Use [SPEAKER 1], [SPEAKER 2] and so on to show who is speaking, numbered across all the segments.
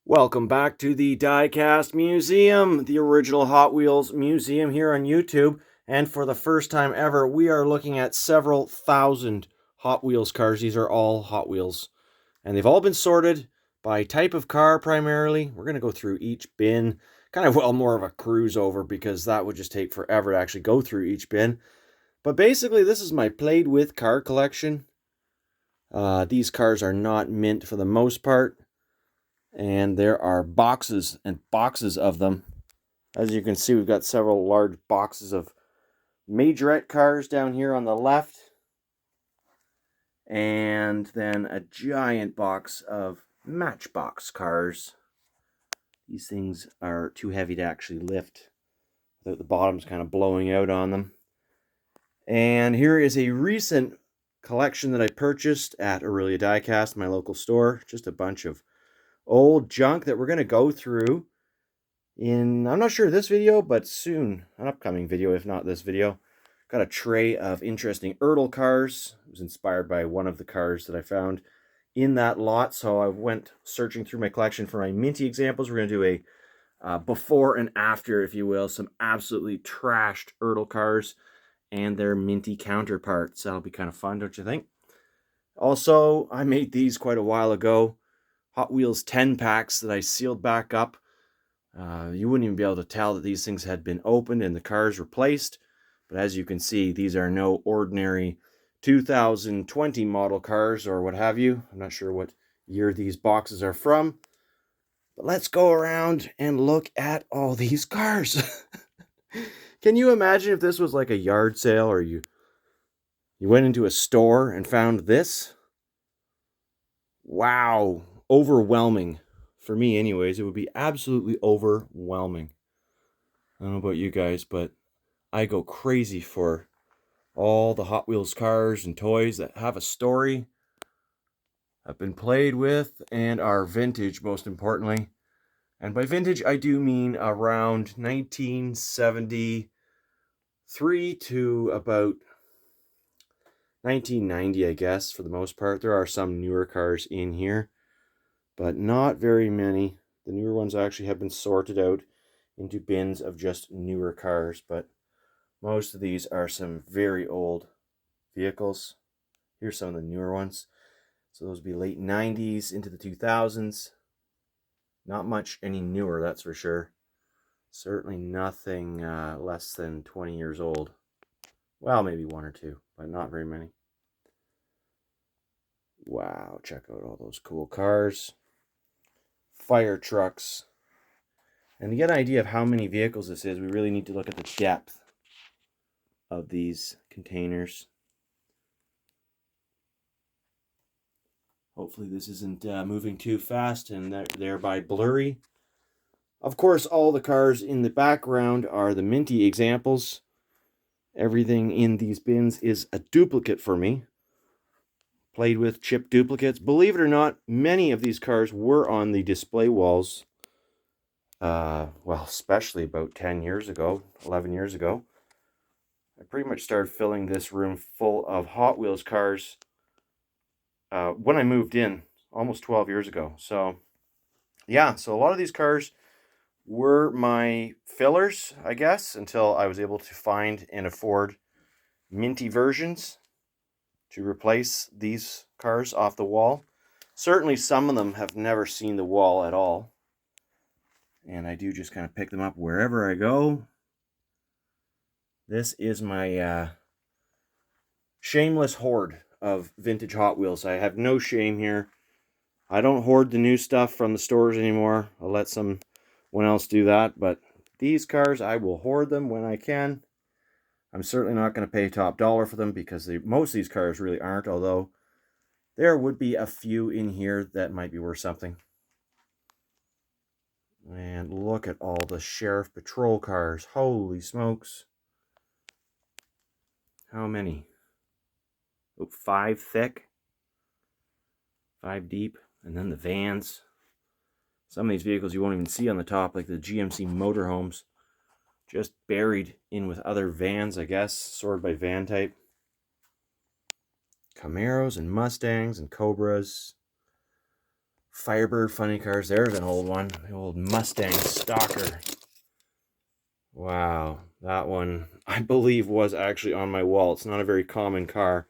[SPEAKER 1] Welcome back to the Diecast Museum, the original Hot Wheels museum here on YouTube. And for the first time ever, we are looking at several thousand Hot Wheels cars. These are all Hot Wheels. And they've all been sorted by type of car primarily. We're going to go through each bin, kind of more of a cruise over because that would just take forever to actually go through each bin. But basically, this is my played with car collection. These cars are not mint for the most part. And there are boxes and boxes of them. As you can see, we've got several large boxes of Majorette cars down here on the left. And then a giant box of Matchbox cars. These things are too heavy to actually lift. The bottom's kind of blowing out on them. And here is a recent collection that I purchased at Ertl Diecast, my local store. Just a bunch of old junk that we're going to go through in, I'm not sure this video, but soon, an upcoming video, if not this video. Got a tray of interesting Ertl cars. It was inspired by one of the cars that I found in that lot, so I went searching through my collection for my minty examples. We're going to do a before and after, if you will, some absolutely trashed Ertl cars and their minty counterparts. That'll be kind of fun, don't you think? Also, I made these quite a while ago. Hot Wheels 10 packs that I sealed back up. You wouldn't even be able to tell that these things had been opened and the cars replaced. But as you can see, these are no ordinary 2020 model cars or what have you. I'm not sure what year these boxes are from. But let's go around and look at all these cars. Can you imagine if this was like a yard sale or you went into a store and found this? Wow. Overwhelming. For me anyways, it would be absolutely overwhelming. I don't know about you guys, but I go crazy for all the Hot Wheels cars and toys that have a story, have been played with, and are vintage, most importantly. And by vintage, I do mean around 1973 to about 1990, I guess, for the most part. There are some newer cars in here, but not very many. The newer ones actually have been sorted out into bins of just newer cars, but most of these are some very old vehicles. Here's some of the newer ones. So those would be late 90s into the 2000s. Not much any newer, that's for sure. Certainly nothing less than 20 years old. Well, maybe one or two, but not very many. Wow, check out all those cool cars. Fire trucks. And to get an idea of how many vehicles this is, we really need to look at the depth of these containers. Hopefully this isn't moving too fast and thereby blurry. Of course, all the cars in the background are the minty examples. Everything in these bins is a duplicate for me. Played with chip duplicates. Believe it or not, many of these cars were on the display walls. Well, especially about 10 years ago, 11 years ago. I pretty much started filling this room full of Hot Wheels cars when I moved in almost 12 years ago. So, yeah, so a lot of these cars were my fillers, I guess, until I was able to find and afford minty versions to replace these cars off the wall. Certainly some of them have never seen the wall at all. And I do just kind of pick them up wherever I go. This is my shameless hoard of vintage Hot Wheels. I have no shame here. I don't hoard the new stuff from the stores anymore. I'll let someone else do that. But these cars, I will hoard them when I can. I'm certainly not going to pay top dollar for them because most of these cars really aren't, although there would be a few in here that might be worth something. And look at all the Sheriff Patrol cars. Holy smokes. How many? Oh, 5 thick. 5 deep. And then the vans. Some of these vehicles you won't even see on the top, like the GMC motorhomes. Just buried in with other vans, I guess. Sorted by van type. Camaros and Mustangs and Cobras. Firebird funny cars. There's an old one. The old Mustang Stalker. Wow. That one, I believe, was actually on my wall. It's not a very common car.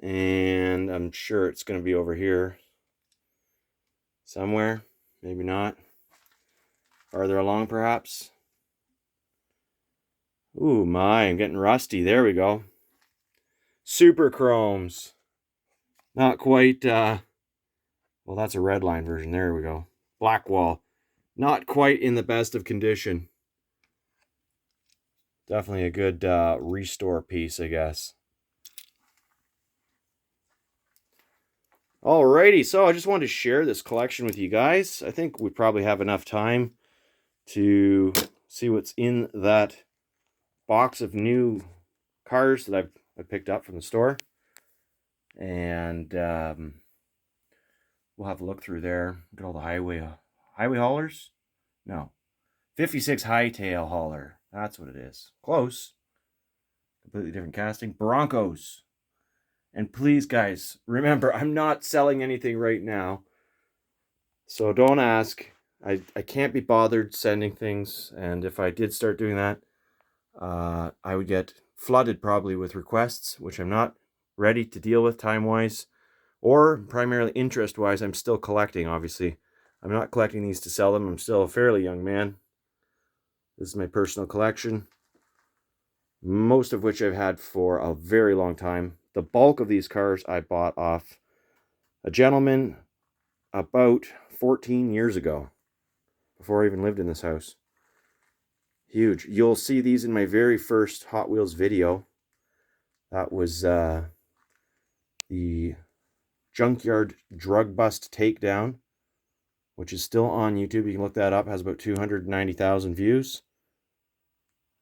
[SPEAKER 1] And I'm sure it's going to be over here somewhere. Maybe not. Farther along, perhaps. Ooh, my, I'm getting rusty. There we go. Super Chromes. Not quite, well, that's a red line version. There we go. Blackwall. Not quite in the best of condition. Definitely a good restore piece, I guess. Alrighty, so I just wanted to share this collection with you guys. I think we probably have enough time to see what's in that box of new cars that I picked up from the store. And we'll have a look through there. Look at all the highway haulers? No. 56 Hightail hauler. That's what it is. Close. Completely different casting. Broncos. And please, guys, remember, I'm not selling anything right now. So don't ask. I can't be bothered sending things. And if I did start doing that, I would get flooded probably with requests, which I'm not ready to deal with time-wise. Or primarily interest-wise, I'm still collecting, obviously. I'm not collecting these to sell them. I'm still a fairly young man. This is my personal collection. Most of which I've had for a very long time. The bulk of these cars I bought off a gentleman about 14 years ago, before I even lived in this house. Huge. You'll see these in my very first Hot Wheels video. That was the Junkyard Drug Bust Takedown, which is still on YouTube. You can look that up. It has about 290,000 views.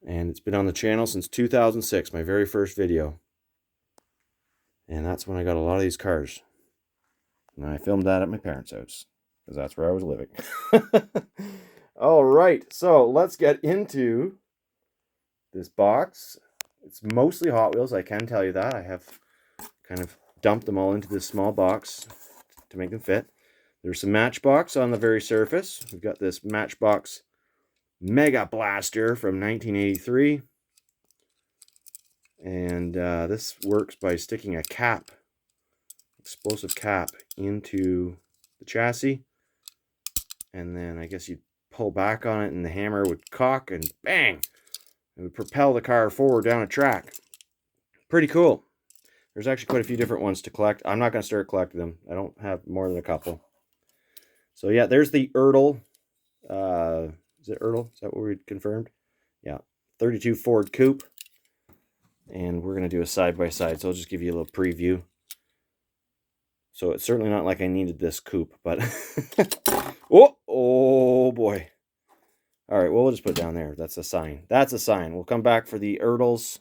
[SPEAKER 1] And it's been on the channel since 2006, my very first video. And that's when I got a lot of these cars. And I filmed that at my parents' house, because that's where I was living. All right, so let's get into this box. It's mostly Hot Wheels, I can tell you that. I have kind of dumped them all into this small box to make them fit. There's some Matchbox on the very surface. We've got this Matchbox Mega Blaster from 1983. And this works by sticking a cap, explosive cap, into the chassis. And then I guess you'd pull back on it and the hammer would cock and bang! It would propel the car forward down a track. Pretty cool. There's actually quite a few different ones to collect. I'm not going to start collecting them. I don't have more than a couple. So yeah, there's the Ertl. Is it Ertl? Is that what we confirmed? Yeah. 32 Ford Coupe. And we're going to do a side-by-side, so I'll just give you a little preview. So it's certainly not like I needed this coupe, but... oh boy. All right, well, we'll just put it down there. That's a sign. That's a sign. We'll come back for the Ertls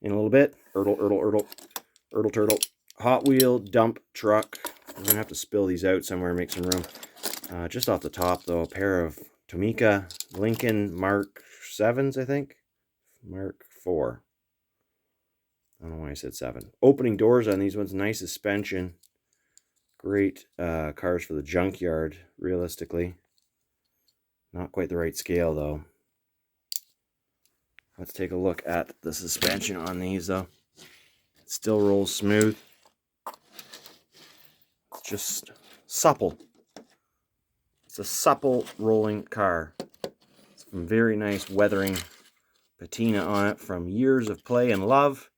[SPEAKER 1] in a little bit. Ertl turtle. Hot Wheel dump truck. I'm going to have to spill these out somewhere and make some room. Just off the top, though, a pair of Tomica Lincoln Mark 7s, I think. Mark 4. I don't know why I said 7. Opening doors on these ones. Nice suspension. Great cars for the junkyard, realistically. Not quite the right scale, though. Let's take a look at the suspension on these, though. It still rolls smooth. It's just supple. It's a supple rolling car. Some very nice weathering patina on it from years of play and love.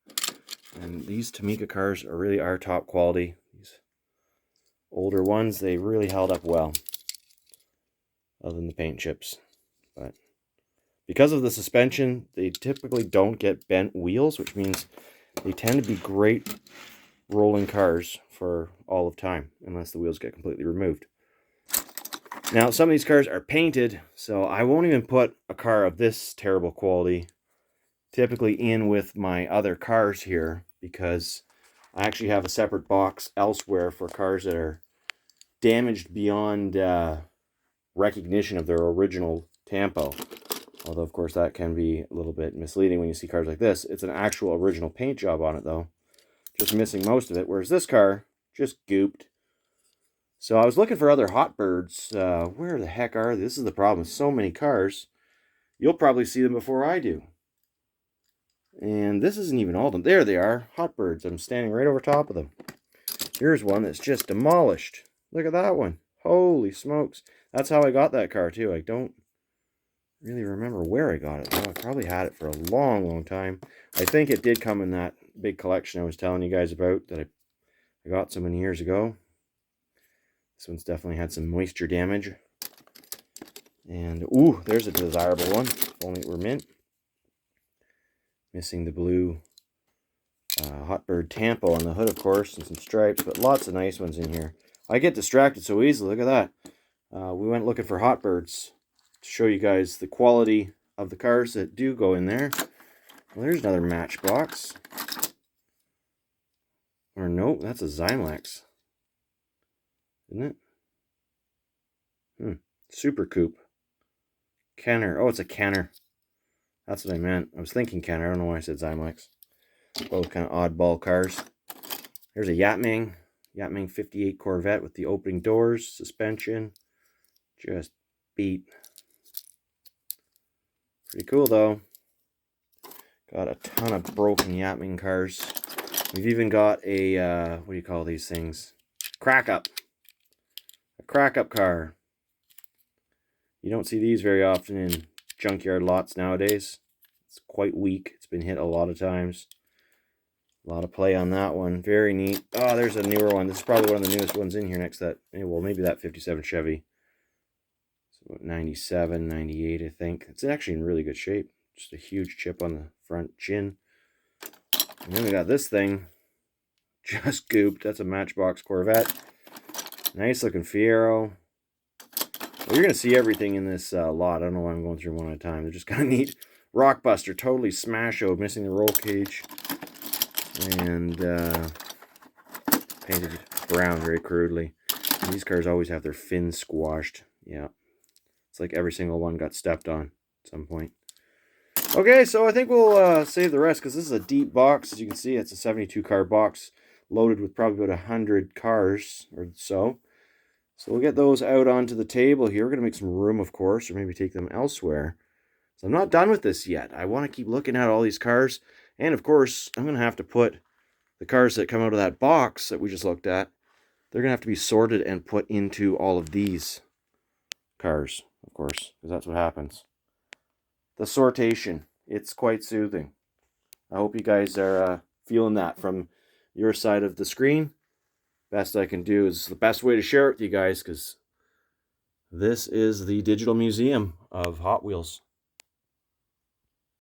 [SPEAKER 1] And these Tomica cars really are top quality. These older ones, they really held up well. Other than the paint chips. But because of the suspension, they typically don't get bent wheels, which means they tend to be great rolling cars for all of time, unless the wheels get completely removed. Now, some of these cars are painted, so I won't even put a car of this terrible quality typically in with my other cars here, because I actually have a separate box elsewhere for cars that are damaged beyond recognition of their original tampo. Although, of course, that can be a little bit misleading when you see cars like this. It's an actual original paint job on it, though. Just missing most of it, whereas this car, just gooped. So I was looking for other Hotbirds. Where the heck are they? This is the problem. So many cars. You'll probably see them before I do. And this isn't even all of them. There they are. Hotbirds. I'm standing right over top of them. Here's one that's just demolished. Look at that one. Holy smokes. That's how I got that car too. I don't really remember where I got it though. I probably had it for a long, long time. I think it did come in that big collection I was telling you guys about that I got so many years ago. This one's definitely had some moisture damage. And, ooh, there's a desirable one. If only it were mint. Missing the blue Hotbird tampo on the hood, of course, and some stripes, but lots of nice ones in here. I get distracted so easily. Look at that. We went looking for Hotbirds to show you guys the quality of the cars that do go in there. Well, there's another Matchbox. Or no, that's a Zymax. Isn't it? Super Coupe. Kenner. Oh, it's a Kenner. That's what I meant. I was thinking Kenner. I don't know why I said Zymax. Both kind of oddball cars. There's a Yatming 58 Corvette with the opening doors, suspension. Just beat. Pretty cool though. Got a ton of broken Yatming cars. We've even got a, what do you call these things? Crack-up. A crack-up car. You don't see these very often in junkyard lots nowadays. It's quite weak. It's been hit a lot of times. A lot of play on that one. Very neat. Oh, there's a newer one. This is probably one of the newest ones in here next to that. Well, maybe that 57 Chevy. It's about 97, 98, I think. It's actually in really good shape. Just a huge chip on the front chin. And then we got this thing. Just gooped. That's a Matchbox Corvette. Nice looking Fiero. Well, you're going to see everything in this lot. I don't know why I'm going through one at a time. They're just kind of neat. Rockbuster, totally smash-o, missing the roll cage. And painted brown very crudely. And these cars always have their fins squashed. Yeah. It's like every single one got stepped on at some point. Okay, so I think we'll save the rest because this is a deep box. As you can see, it's a 72 car box loaded with probably about 100 cars or so. So we'll get those out onto the table here. We're going to make some room, of course, or maybe take them elsewhere. So I'm not done with this yet. I want to keep looking at all these cars. And, of course, I'm going to have to put the cars that come out of that box that we just looked at. They're going to have to be sorted and put into all of these cars, of course, because that's what happens. The sortation. It's quite soothing. I hope you guys are feeling that from your side of the screen. Best I can do is the best way to share it with you guys, because this is the digital museum of Hot Wheels.